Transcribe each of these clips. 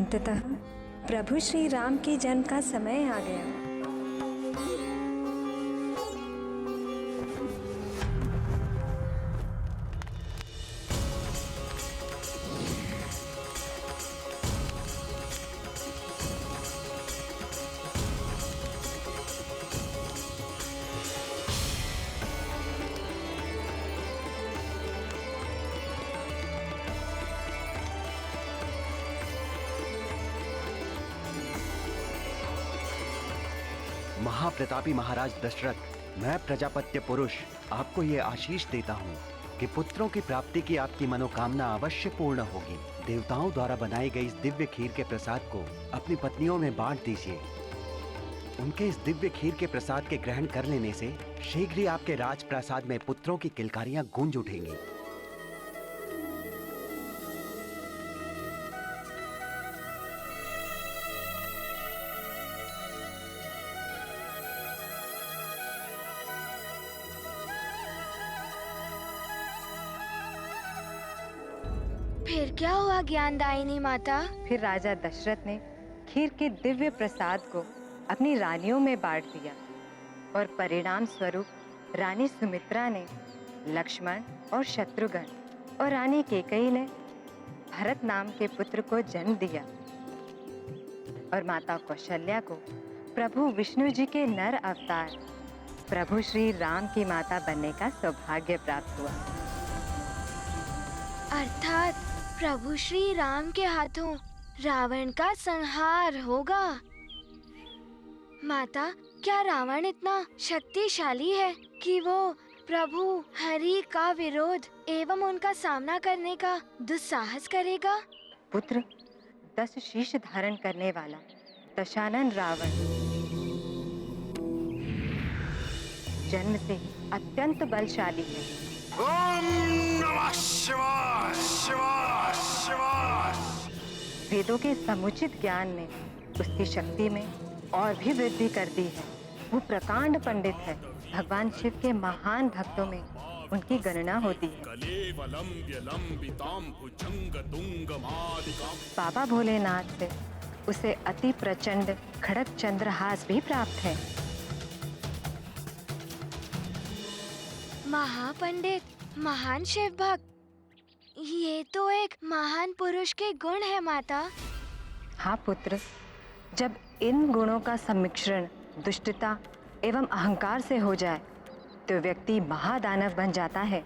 अंततः प्रभु श्री राम के जन्म का समय आ गया। महाप्रतापी महाराज दशरथ, मैं प्रजापत्य पुरुष आपको ये आशीष देता हूँ कि पुत्रों की प्राप्ति की आपकी मनोकामना अवश्य पूर्ण होगी। देवताओं द्वारा बनाई गई इस दिव्य खीर के प्रसाद को अपनी पत्नियों में बांट दीजिए। उनके इस दिव्य खीर के प्रसाद के ग्रहण कर लेने से शीघ्र ही आपके राजप्रासाद में पुत्रों की किलकारियां गूंज उठेंगी। फिर क्या हुआ ज्ञानदायिनी माता? फिर राजा दशरथ ने खीर के दिव्य प्रसाद को अपनी रानियों में बांट दिया और परिणाम स्वरूप रानी सुमित्रा ने लक्ष्मण और शत्रुघ्न और रानी केकई ने भरत नाम के पुत्र को जन्म दिया और माता कौशल्या को प्रभु विष्णु जी के नर अवतार प्रभु श्री राम की माता बनने का सौभाग्य प्राप्त हुआ। अर्थात प्रभु श्री राम के हाथों रावण का संहार होगा। माता, क्या रावण इतना शक्तिशाली है कि वो प्रभु हरि का विरोध एवं उनका सामना करने का दुस्साहस करेगा? पुत्र, 10 शीश धारण करने वाला दशानन रावण जन्म से अत्यंत बलशाली है। ओम नमः शिवाय शिवाय शिवाय। वेदों के समुचित ज्ञान ने उसकी शक्ति में और भी वृद्धि कर दी है। वो प्रकांड पंडित है। भगवान शिव के महान भक्तों में उनकी गणना होती है। बाबा भोलेनाथ से उसे अति प्रचंड खड़क चंद्रहास भी प्राप्त है। महापंडित, महान शिव भक्त, ये तो एक महान पुरुष के गुण है माता। हाँ पुत्र, जब इन गुणों का सम्मिश्रण दुष्टता एवं अहंकार से हो जाए तो व्यक्ति महादानव बन जाता है।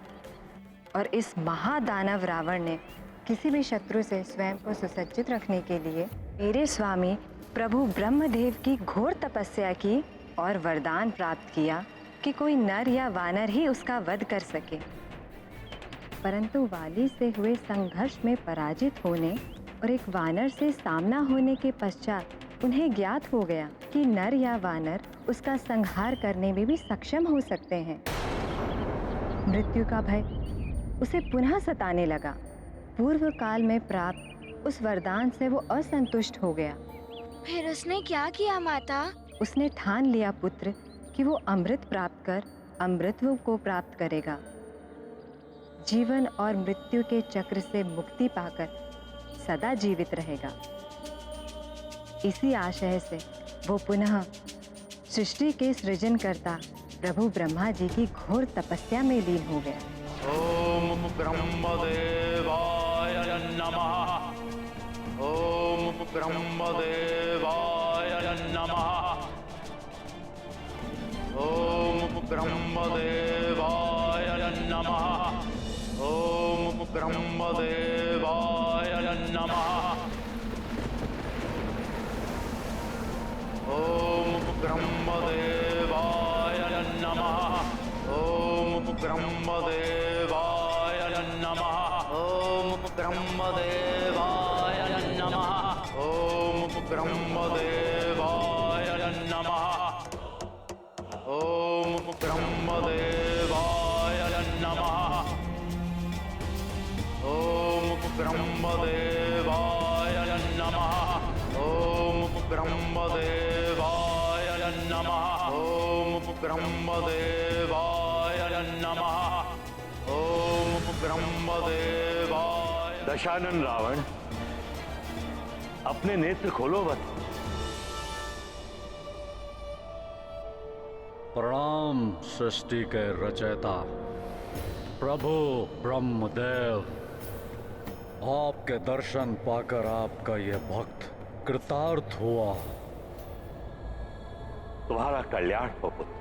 और इस महादानव रावण ने किसी भी शत्रु से स्वयं को सुसज्जित रखने के लिए मेरे स्वामी प्रभु ब्रह्मदेव की घोर तपस्या की और वरदान प्राप्त किया कि कोई नर या वानर ही उसका वध कर सके। परंतु वाली से हुए संघर्ष में पराजित होने और एक वानर से सामना होने के पश्चात उन्हें ज्ञात हो गया कि नर या वानर उसका संहार करने में भी सक्षम हो सकते हैं। मृत्यु का भय उसे पुनः सताने लगा। पूर्व काल में प्राप्त उस वरदान से वो असंतुष्ट हो गया। फिर उसने क्या किया माता? उसने ठान लिया पुत्र कि वो अमृत प्राप्त कर अमृतत्व को प्राप्त करेगा। जीवन और मृत्यु के चक्र से मुक्ति पाकर सदा जीवित रहेगा। इसी आशय से वो पुनः सृष्टि के सृजनकर्ता प्रभु ब्रह्मा जी की घोर तपस्या में लीन हो गया। ओम ब्रह्मदेवाय नमः। ओम ब्रह्मदेवाय नमः। ओम ब्रह्मदेवाय नमः। ओम ब्रह्मदेवाय नमः। ओम ब्रह्मदेवाय नमः। ओम ब्रह्मदेवाय नमः। ओम ब्रह्मदेवाय नमः। ओम ब्रह्मदेवाय नमः। ओम ब्रह्मदेवाय नमः। ओम ब्रह्मदेवाय नमः। ओम ब्रह्मदेवाय नमः। ओम ब्रह्मदेवाय नमः। ओम ब्रह्मदेवाय। दशानन रावण, अपने नेत्र खोलो बस। प्रणाम सृष्टि के रचयिता प्रभु ब्रह्मदेव। आपके दर्शन पाकर आपका यह भक्त कृतार्थ हुआ। तुम्हारा कल्याण हो पुत्र।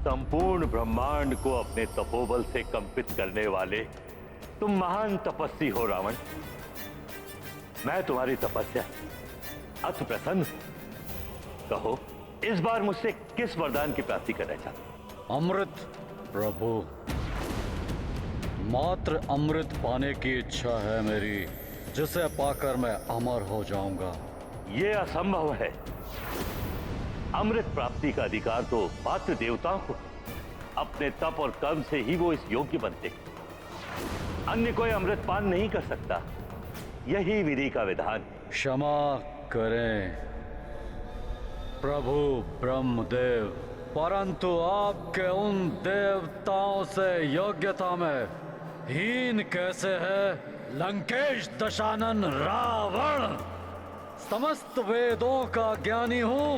संपूर्ण ब्रह्मांड को अपने तपोबल से कंपित करने वाले तुम महान तपस्वी हो रावण। मैं तुम्हारी तपस्या अति प्रसन्न हूं। कहो इस बार मुझसे किस वरदान की प्राप्ति करना चाहते हो? अमृत प्रभु, मात्र अमृत पाने की इच्छा है मेरी, जिसे पाकर मैं अमर हो जाऊंगा। यह असंभव है। अमृत प्राप्ति का अधिकार तो मात्र देवताओं को। अपने तप और कर्म से ही वो इस योग्य बनते हैं। अन्य कोई अमृत पान नहीं कर सकता। यही विधि का विधान है। क्षमा करें प्रभु ब्रह्मदेव, परंतु आपके उन देवताओं से योग्यता में हीन कैसे है लंकेश दशानन रावण। समस्त वेदों का ज्ञानी हूं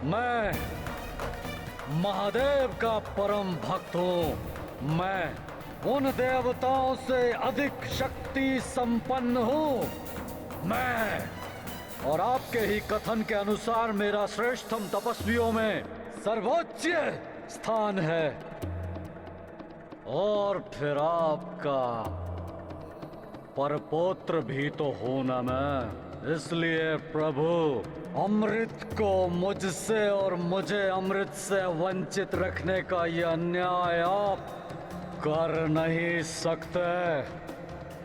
मैं, महादेव का परम भक्त हूं मैं, उन देवताओं से अधिक शक्ति संपन्न हूं मैं, और आपके ही कथन के अनुसार मेरा श्रेष्ठतम तपस्वियों में सर्वोच्च स्थान है। और फिर आपका परपोत्र भी तो हूं ना मैं। इसलिए प्रभु, अमृत को मुझसे और मुझे अमृत से वंचित रखने का यह अन्याय आप कर नहीं सकते।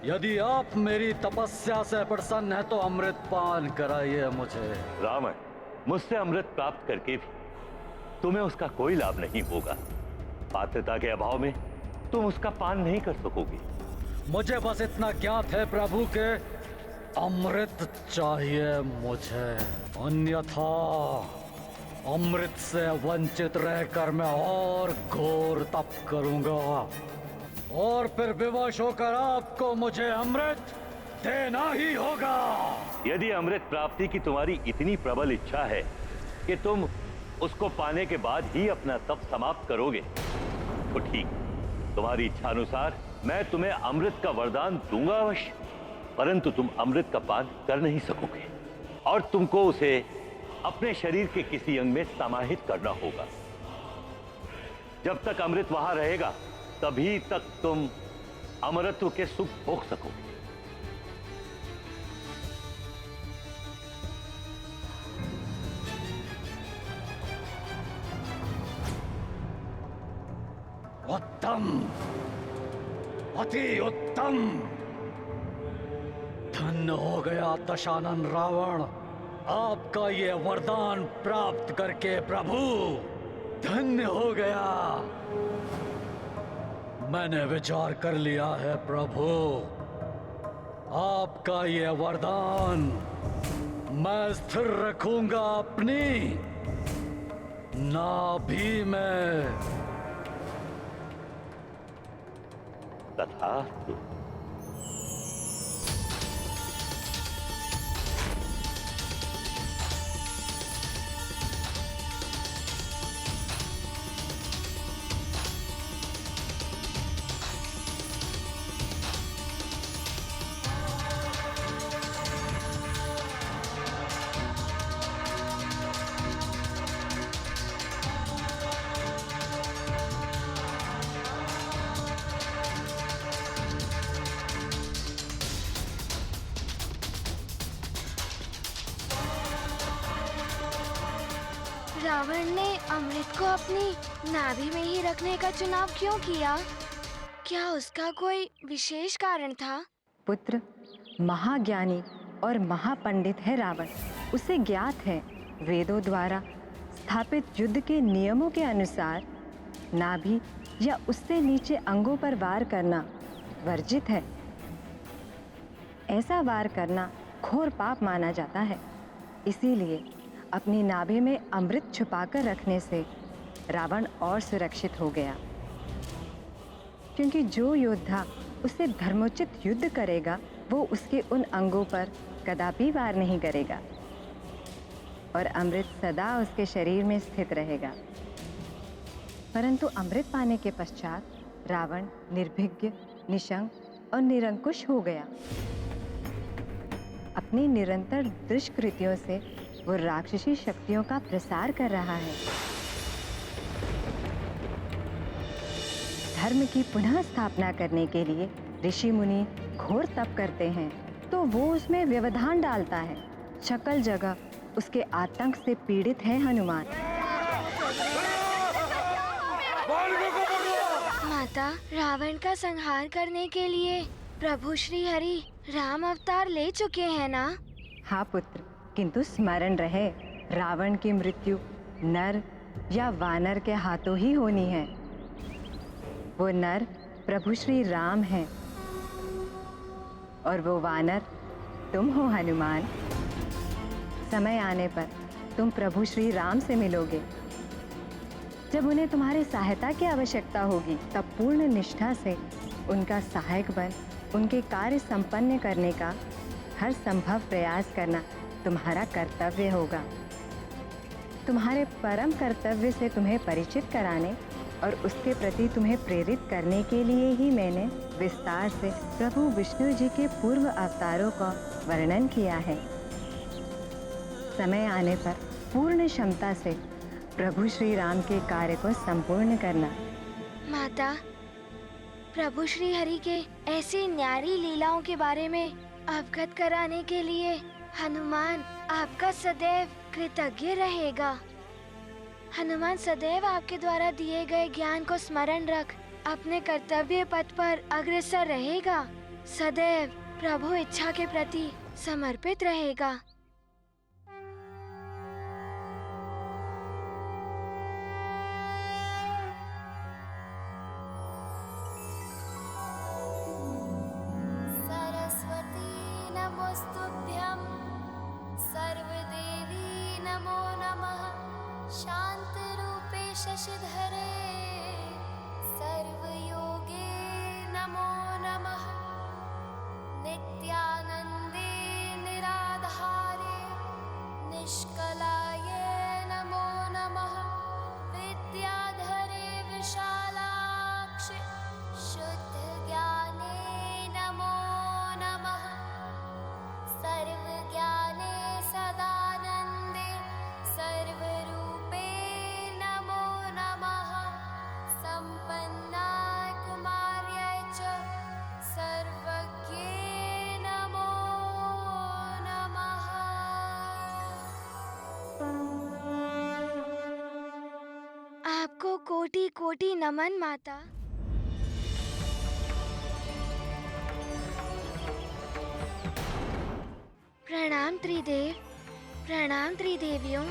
यदि आप मेरी तपस्या से प्रसन्न हैं तो अमृत पान कराइए मुझे। रावण, मुझसे अमृत प्राप्त करके भी तुम्हें उसका कोई लाभ नहीं होगा। पात्रता के अभाव में तुम उसका पान नहीं कर सकोगे। मुझे बस इतना ज्ञात है प्रभु के अमृत चाहिए मुझे, अन्यथा अमृत से वंचित रहकर मैं और घोर तप करूंगा, और फिर विवश होकर आपको मुझे अमृत देना ही होगा। यदि अमृत प्राप्ति की तुम्हारी इतनी प्रबल इच्छा है कि तुम उसको पाने के बाद ही अपना तप समाप्त करोगे, तो ठीक, तुम्हारी इच्छा अनुसार मैं तुम्हें अमृत का वरदान दूंगा अवश्य, परंतु तुम अमृत का पान कर नहीं सकोगे और तुमको उसे अपने शरीर के किसी अंग में समाहित करना होगा। जब तक अमृत वहां रहेगा तभी तक तुम अमरत्व के सुख भोग सकोगे। उत्तम, अति उत्तम। धन्य हो गया दशानन रावण, आपका ये वरदान प्राप्त करके प्रभु। धन्य हो गया। मैंने विचार कर लिया है प्रभु, आपका ये वरदान मैं स्थिर रखूंगा अपनी नाभि में। तथास्तु। रावण ने अमृत को अपनी नाभि में ही रखने का चुनाव क्यों किया? क्या उसका कोई विशेष कारण था? पुत्र महाज्ञानी और महापंडित है रावण। उसे ज्ञात है वेदों द्वारा स्थापित युद्ध के नियमों के अनुसार नाभि या उससे नीचे अंगों पर वार करना वर्जित है। ऐसा वार करना घोर पाप माना जाता है। इसीलिए अपनी नाभि में अमृत छुपाकर रखने से रावण और सुरक्षित हो गया, क्योंकि जो योद्धा उससे धर्मोचित युद्ध करेगा वो उसके उन अंगों पर कदापि वार नहीं करेगा और अमृत सदा उसके शरीर में स्थित रहेगा। परंतु अमृत पाने के पश्चात रावण निर्भीज्ञ, निशंक और निरंकुश हो गया। अपनी निरंतर दुष्कृत्यों से वो राक्षसी शक्तियों का प्रसार कर रहा है। धर्म की पुनः स्थापना करने के लिए ऋषि मुनि घोर तप करते हैं, तो वो उसमें व्यवधान डालता है। सकल जगह उसके आतंक से पीड़ित है हनुमान। माता, रावण का संहार करने के लिए प्रभु श्री हरि राम अवतार ले चुके हैं ना? हाँ पुत्र, किंतु स्मरण रहे, रावण की मृत्यु नर या वानर के हाथों ही होनी है। वो नर प्रभु श्री राम हैं और वो वानर तुम हो हनुमान। समय आने पर तुम प्रभु श्री राम से मिलोगे। जब उन्हें तुम्हारी सहायता की आवश्यकता होगी, तब पूर्ण निष्ठा से उनका सहायक बन उनके कार्य संपन्न करने का हर संभव प्रयास करना तुम्हारा कर्तव्य होगा। तुम्हारे परम कर्तव्य से तुम्हें परिचित कराने और उसके प्रति तुम्हें प्रेरित करने के लिए ही मैंने विस्तार से प्रभु विष्णु जी के पूर्व अवतारों का वर्णन किया है। समय आने पर पूर्ण क्षमता से प्रभु श्री राम के कार्य को संपूर्ण करना। माता, प्रभु श्री हरि के ऐसी न्यारी लीलाओं के बारे में अवगत कराने के लिए हनुमान आपका सदैव कृतज्ञ रहेगा। हनुमान सदैव आपके द्वारा दिए गए ज्ञान को स्मरण रख अपने कर्तव्य पथ पर अग्रसर रहेगा। सदैव प्रभु इच्छा के प्रति समर्पित रहेगा। सरस्वती नमोस्तुभ्यं, सर्वदेवी नमो नमः, शान्तरूपे शशिधरे सर्वयोगे नमो नमः, नित्यानन्दे निराधारे निष्कलाय नमो नमः, विद्याधरे विशालाक्षि शुद्धज्ञाने नमो नमः, सर्वज्ञाने सदानन्दे सर्वरूपे नमो नमः, सम्पन्नाय कुमार्याय च सर्वज्ञे नमो नमः। आपको कोटि कोटि नमन माता। प्रणाम त्रिदेव, प्रणाम त्रिदेवियों।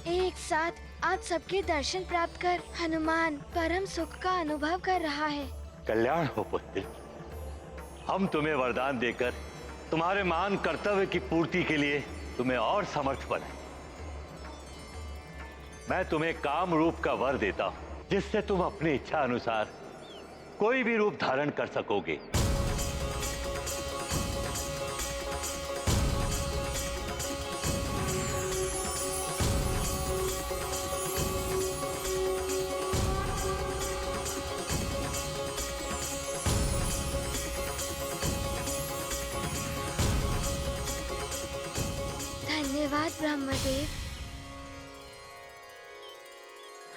एक साथ आप सबके दर्शन प्राप्त कर हनुमान परम सुख का अनुभव कर रहा है। कल्याण हो पुत्र। हम तुम्हें वरदान देकर तुम्हारे महान कर्तव्य की पूर्ति के लिए तुम्हें और समर्थ बनाए। मैं तुम्हें काम रूप का वर देता हूं, जिससे तुम अपनी इच्छा अनुसार कोई भी रूप धारण कर सकोगे। धन्यवाद ब्रह्मदेव।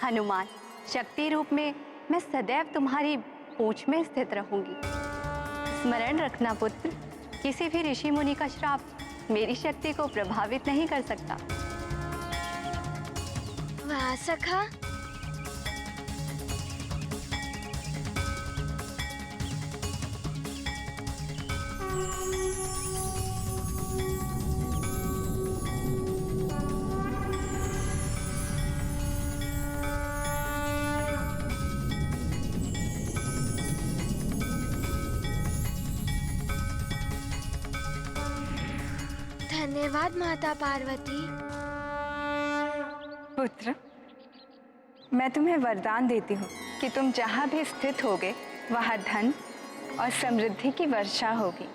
हनुमान, शक्ति रूप में मैं सदैव तुम्हारी पूंछ में स्थित रहूंगी। स्मरण रखना पुत्र, किसी भी ऋषि मुनि का श्राप मेरी शक्ति को प्रभावित नहीं कर सकता। वाह सखा, धन्यवाद माता पार्वती। पुत्र, मैं तुम्हें वरदान देती हूँ कि तुम जहाँ भी स्थित होगे वहाँ धन और समृद्धि की वर्षा होगी।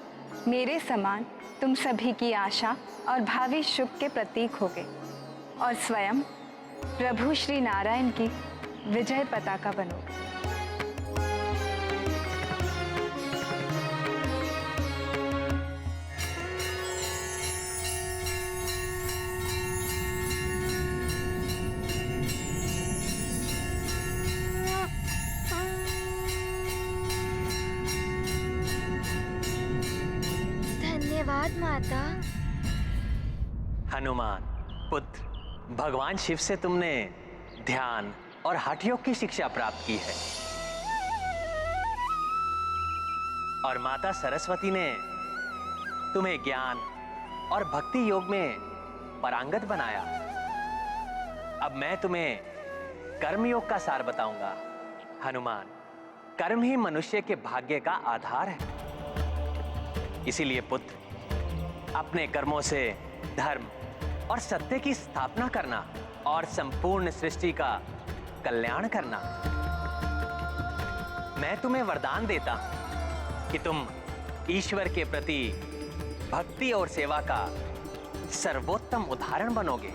मेरे समान तुम सभी की आशा और भावी सुख के प्रतीक होगे और स्वयं प्रभु श्री नारायण की विजय पताका बनोगे। धन्यवाद माता। हनुमान पुत्र, भगवान शिव से तुमने ध्यान और हठ योग की शिक्षा प्राप्त की है और माता सरस्वती ने तुम्हें ज्ञान और भक्ति योग में पारंगत बनाया। अब मैं तुम्हें कर्म योग का सार बताऊंगा। हनुमान, कर्म ही मनुष्य के भाग्य का आधार है। इसीलिए पुत्र, अपने कर्मों से धर्म और सत्य की स्थापना करना और संपूर्ण सृष्टि का कल्याण करना। मैं तुम्हें वरदान देता हूं कि तुम ईश्वर के प्रति भक्ति और सेवा का सर्वोत्तम उदाहरण बनोगे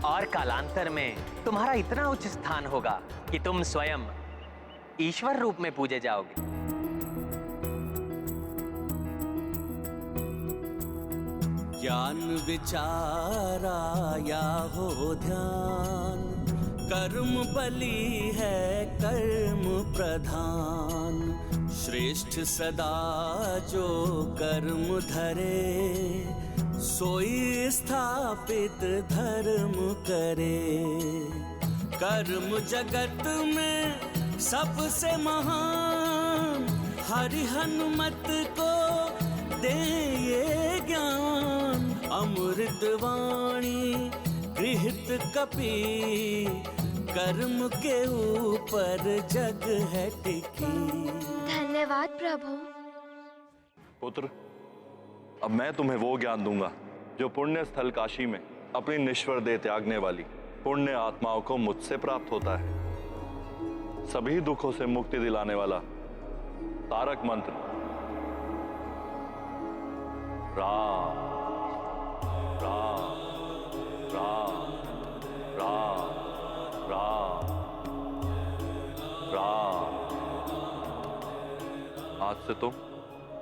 और कालांतर में तुम्हारा इतना उच्च स्थान होगा कि तुम स्वयं ईश्वर रूप में पूजे जाओगे। ज्ञान विचारा या हो ध्यान, कर्म बलि है कर्म प्रधान। श्रेष्ठ सदा जो कर्म धरे, सोई स्थापित धर्म करे। कर्म जगत में सबसे महान, हरि हनुमत को दे ये ज्ञान। अमृत वाणी गृहित कपि, कर्म के ऊपर जग है टिकी। धन्यवाद प्रभु। पुत्र, अब मैं तुम्हें वो ज्ञान दूंगा जो पुण्य स्थल काशी में अपनी निश्वर देह त्यागने वाली पुण्य आत्माओं को मुझसे प्राप्त होता है। सभी दुखों से मुक्ति दिलाने वाला तारक मंत्र राम राम राम राम राम राम। आज से तुम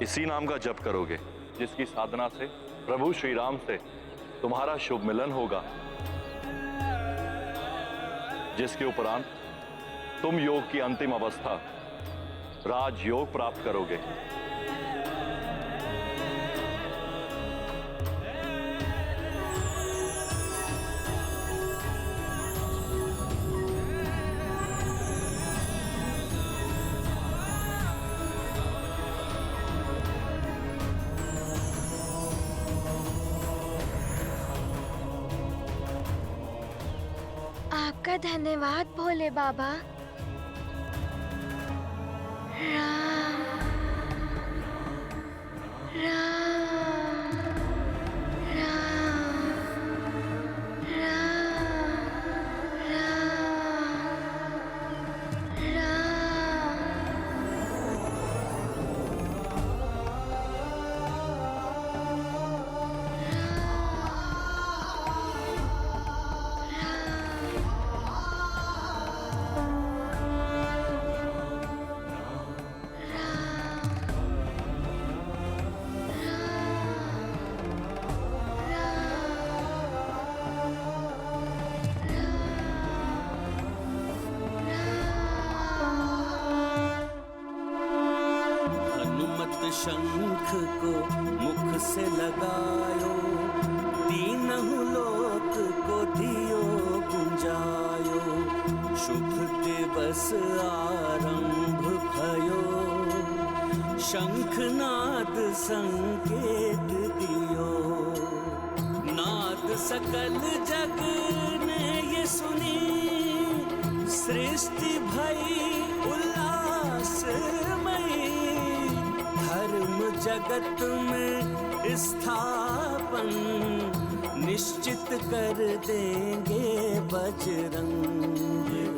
इसी नाम का जप करोगे, जिसकी साधना से प्रभु श्री राम से तुम्हारा शुभ मिलन होगा, जिसके उपरांत तुम योग की अंतिम अवस्था राजयोग प्राप्त करोगे। आपका धन्यवाद भोले बाबा। राम राम राम राम राम। शंख को मुख से लगायो, तीनहु लोक को दियो गुंजायो। शुभ दिवस आरंभ भयो, शंखनाद संकेत दियो। नाद सकल जग ने ये सुनी, सृष्टि भई उल्लासमयी। धर्म जगत में स्थापित आपन निश्चित कर देंगे बजरंग।